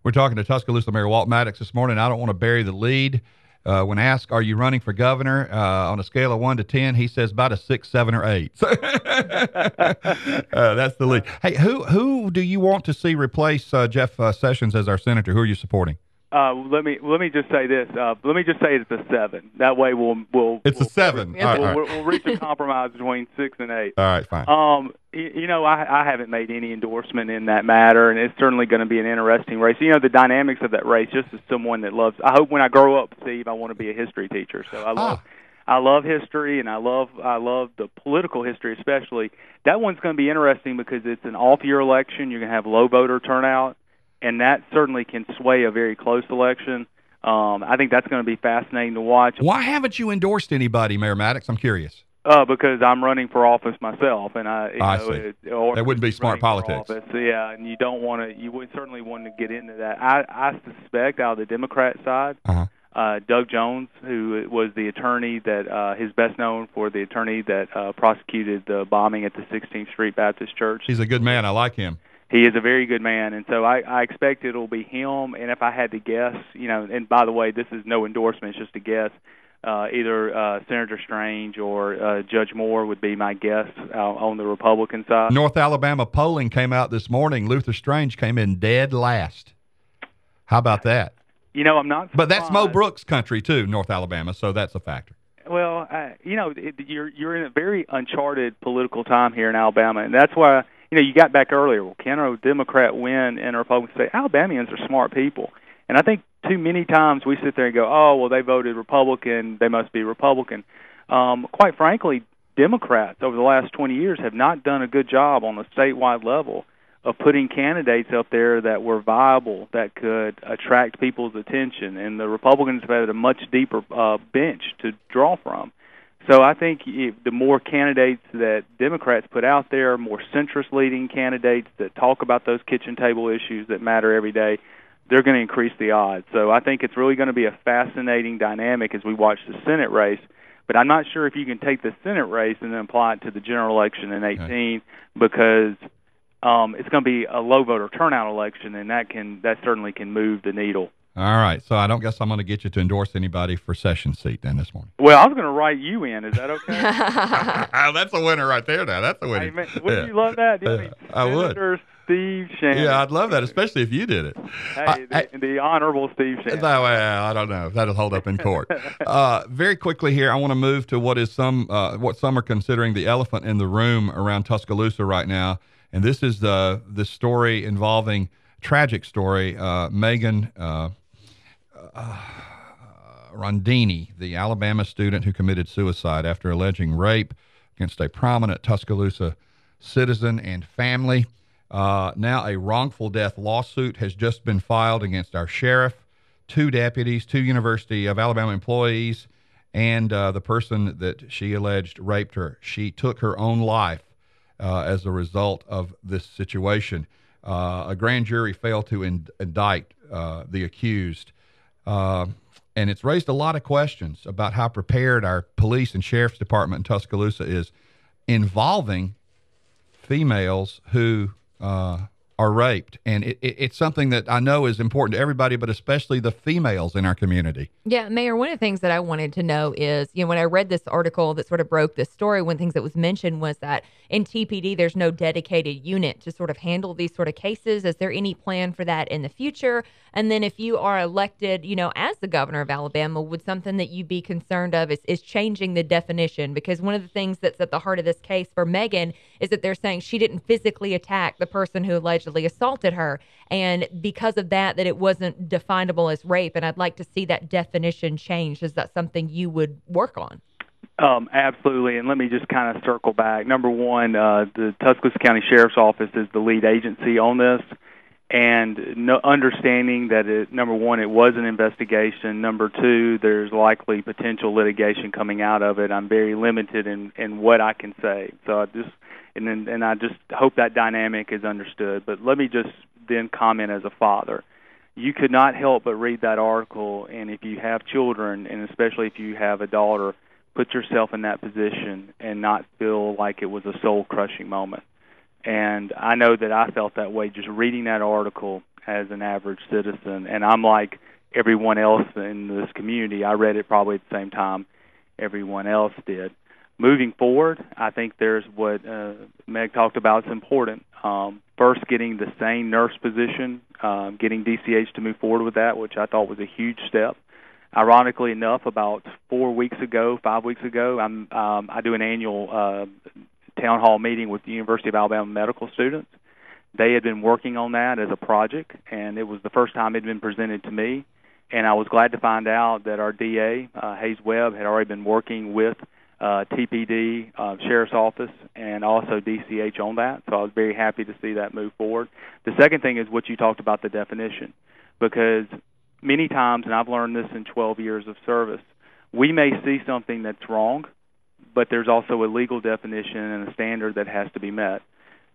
We're talking to Tuscaloosa Mayor Walt Maddox this morning. I don't want to bury the lead. When asked, are you running for governor, on a scale of 1 to 10, he says about a 6, 7, or 8. That's the lead. Hey, who do you want to see replace Jeff Sessions as our senator? Who are you supporting? Let me just say this. Let me just say it's a 7. That way It's a 7. We'll reach a compromise between 6 and 8. All right, fine. I haven't made any endorsement in that matter, and it's certainly going to be an interesting race. The dynamics of that race. Just as someone that loves, I hope when I grow up, Steve, I want to be a history teacher. So I love history, and I love the political history especially. That one's going to be interesting because it's an off-year election. You're going to have low voter turnout, and that certainly can sway a very close election. I think that's going to be fascinating to watch. Why haven't you endorsed anybody, Mayor Maddox? I'm curious. Because I'm running for office myself, and I see. That wouldn't be smart politics. Yeah, and you don't want to. You would certainly want to get into that. I suspect out of the Democrat side, Doug Jones, who was the attorney that is best known for the attorney that prosecuted the bombing at the 16th Street Baptist Church. He's a good man. I like him. He is a very good man, and so I expect it'll be him. And if I had to guess, and by the way, this is no endorsement; it's just a guess. Either Senator Strange or Judge Moore would be my guess on the Republican side. North Alabama polling came out this morning. Luther Strange came in dead last. How about that? I'm not surprised. But that's Mo Brooks' country, too, North Alabama, so that's a factor. Well, you're in a very uncharted political time here in Alabama, and that's why, you got back earlier. Well, can a Democrat win and a Republican say, Alabamians are smart people? And I think too many times we sit there and go, oh, well, they voted Republican, they must be Republican. Quite frankly, Democrats over the last 20 years have not done a good job on the statewide level of putting candidates up there that were viable, that could attract people's attention. And the Republicans have had a much deeper bench to draw from. So I think the more candidates that Democrats put out there, more centrist-leading candidates that talk about those kitchen table issues that matter every day, they're going to increase the odds. So I think it's really going to be a fascinating dynamic as we watch the Senate race. But I'm not sure if you can take the Senate race and then apply it to the general election in 2018 because it's going to be a low voter turnout election, and that certainly can move the needle. All right, so I don't guess I'm going to get you to endorse anybody for Sessions' seat then this morning. Well, I was going to write you in. Is that okay? That's a winner right there now. That's a winner. Hey, wouldn't you love that? I would. Senator Steve Shannon. Yeah, I'd love that, especially if you did it. Hey, the Honorable Steve Shannon. Well, I don't know. That'll hold up in court. Very quickly here, I want to move to what some are considering the elephant in the room around Tuscaloosa right now, and this is the story involving tragic story. Megan Rondini, the Alabama student who committed suicide after alleging rape against a prominent Tuscaloosa citizen and family. Now a wrongful death lawsuit has just been filed against our sheriff, 2 deputies, 2 University of Alabama employees, and the person that she alleged raped her. She took her own life as a result of this situation. A grand jury failed to indict the accused. And it's raised a lot of questions about how prepared our police and sheriff's department in Tuscaloosa is involving females who are raped. And it's something that I know is important to everybody, but especially the females in our community. Yeah, Mayor, one of the things that I wanted to know is, when I read this article that sort of broke this story, one of the things that was mentioned was that in TPD, there's no dedicated unit to sort of handle these sort of cases. Is there any plan for that in the future? And then if you are elected, as the governor of Alabama, would something that you'd be concerned of is changing the definition? Because one of the things that's at the heart of this case for Megan is that they're saying she didn't physically attack the person who allegedly assaulted her. And because of that it wasn't definable as rape. And I'd like to see that definition changed. Is that something you would work on? Absolutely, and let me just kind of circle back. Number one, the Tuscaloosa County Sheriff's Office is the lead agency on this, and understanding that, number one, it was an investigation. Number two, there's likely potential litigation coming out of it. I'm very limited in what I can say. So I just hope that dynamic is understood. But let me just then comment as a father. You could not help but read that article, and if you have children, and especially if you have a daughter, put yourself in that position and not feel like it was a soul-crushing moment. And I know that I felt that way just reading that article as an average citizen. And I'm like everyone else in this community. I read it probably at the same time everyone else did. Moving forward, I think there's what Meg talked about is important. First, getting the sane nurse position, getting DCH to move forward with that, which I thought was a huge step. Ironically enough, about 5 weeks ago, I do an annual town hall meeting with the University of Alabama medical students. They had been working on that as a project, and it was the first time it had been presented to me. And I was glad to find out that our DA, Hayes Webb, had already been working with TPD, Sheriff's Office, and also DCH on that. So I was very happy to see that move forward. The second thing is what you talked about, the definition, because many times, and I've learned this in 12 years of service, we may see something that's wrong, but there's also a legal definition and a standard that has to be met.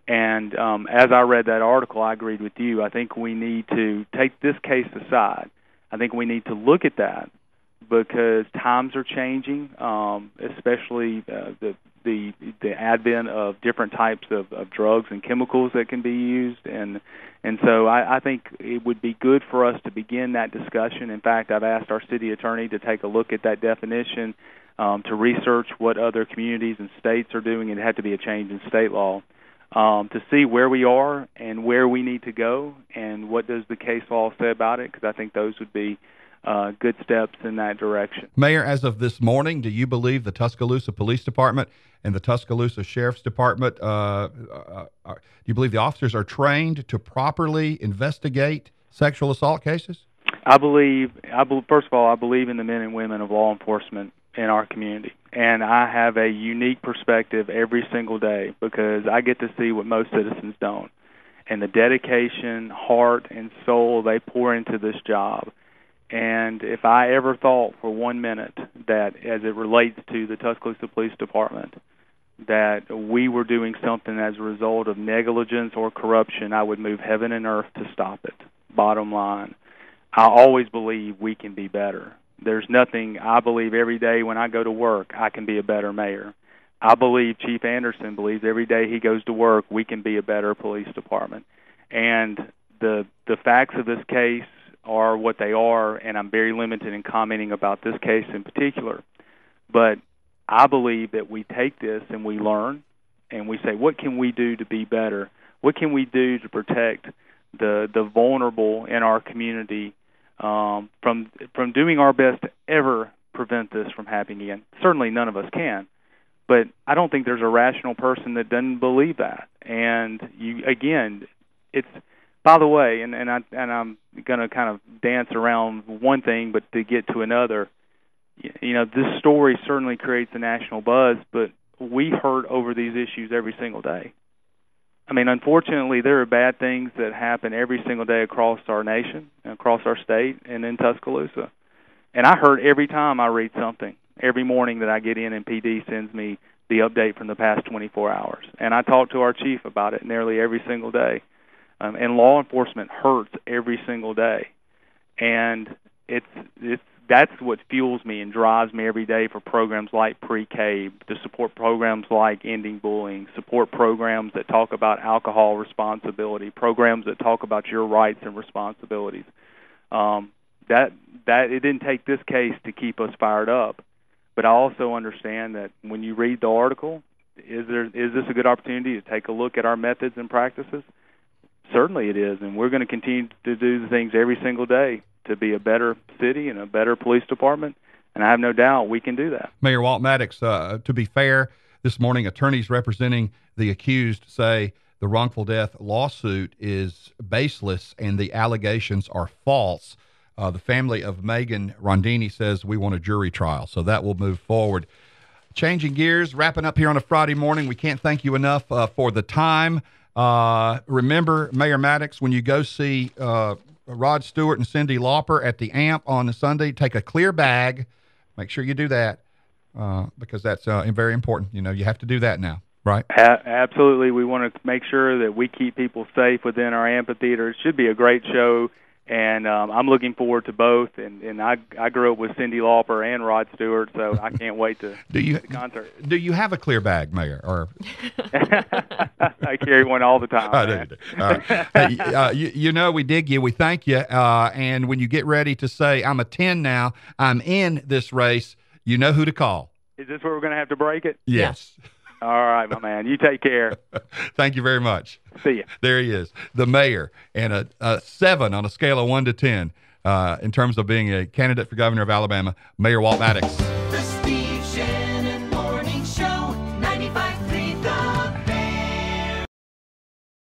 And as I read that article, I agreed with you. I think we need to take this case aside. I think we need to look at that because times are changing, especially the advent of different types of drugs and chemicals that can be used. And so I think it would be good for us to begin that discussion. In fact, I've asked our city attorney to take a look at that definition, to research what other communities and states are doing. It had to be a change in state law. To see where we are and where we need to go and what does the case law say about it, because I think those would be good steps in that direction. Mayor, as of this morning, do you believe the Tuscaloosa Police Department and the Tuscaloosa Sheriff's Department, do you believe the officers are trained to properly investigate sexual assault cases? I believe, first of all, I believe in the men and women of law enforcement in our community. And I have a unique perspective every single day because I get to see what most citizens don't. And the dedication, heart, and soul they pour into this job. And if I ever thought for 1 minute that, as it relates to the Tuscaloosa Police Department, that we were doing something as a result of negligence or corruption, I would move heaven and earth to stop it. Bottom line, I always believe we can be better. There's nothing, I believe every day when I go to work, I can be a better mayor. I believe Chief Anderson believes every day he goes to work, we can be a better police department. And the facts of this case are what they are, and I'm very limited in commenting about this case in particular. But I believe that we take this and we learn, and we say, what can we do to be better? What can we do to protect the vulnerable in our community from doing our best to ever prevent this from happening again? Certainly none of us can, but I don't think there's a rational person that doesn't believe that. And it's, by the way, and I'm going to kind of dance around one thing, but to get to another, this story certainly creates a national buzz, but we hurt over these issues every single day. I mean, unfortunately, there are bad things that happen every single day across our nation, across our state, and in Tuscaloosa. And I hurt every time I read something, every morning that I get in and PD sends me the update from the past 24 hours. And I talk to our chief about it nearly every single day. And law enforcement hurts every single day. And that's what fuels me and drives me every day for programs like Pre-K, to support programs like Ending Bullying, support programs that talk about alcohol responsibility, programs that talk about your rights and responsibilities. That it didn't take this case to keep us fired up, but I also understand that when you read the article, is this a good opportunity to take a look at our methods and practices? Certainly it is, and we're going to continue to do the things every single day to be a better city and a better police department, and I have no doubt we can do that. Mayor Walt Maddox, to be fair, this morning attorneys representing the accused say the wrongful death lawsuit is baseless and the allegations are false. The family of Megan Rondini says we want a jury trial, so that will move forward. Changing gears, wrapping up here on a Friday morning, we can't thank you enough for the time. Remember, Mayor Maddox, when you go see Rod Stewart and Cyndi Lauper at the AMP on a Sunday, take a clear bag. Make sure you do that because that's very important. You have to do that now, right? Absolutely. We want to make sure that we keep people safe within our amphitheater. It should be a great show, and and I'm looking forward to both. And I grew up with Cyndi Lauper and Rod Stewart, so I can't wait to the concert. Do you have a clear bag, Mayor? Or I carry one all the time. I do. All right. Hey, you know, we dig you. We thank you. And when you get ready to say, I'm a 10 now, I'm in this race, you know who to call. Is this where we're going to have to break it? Yes. All right, my man. You take care. Thank you very much. See ya. There he is, the mayor, and a 7 on a scale of 1 to 10 in terms of being a candidate for governor of Alabama, Mayor Walt Maddox. The Steve Shannon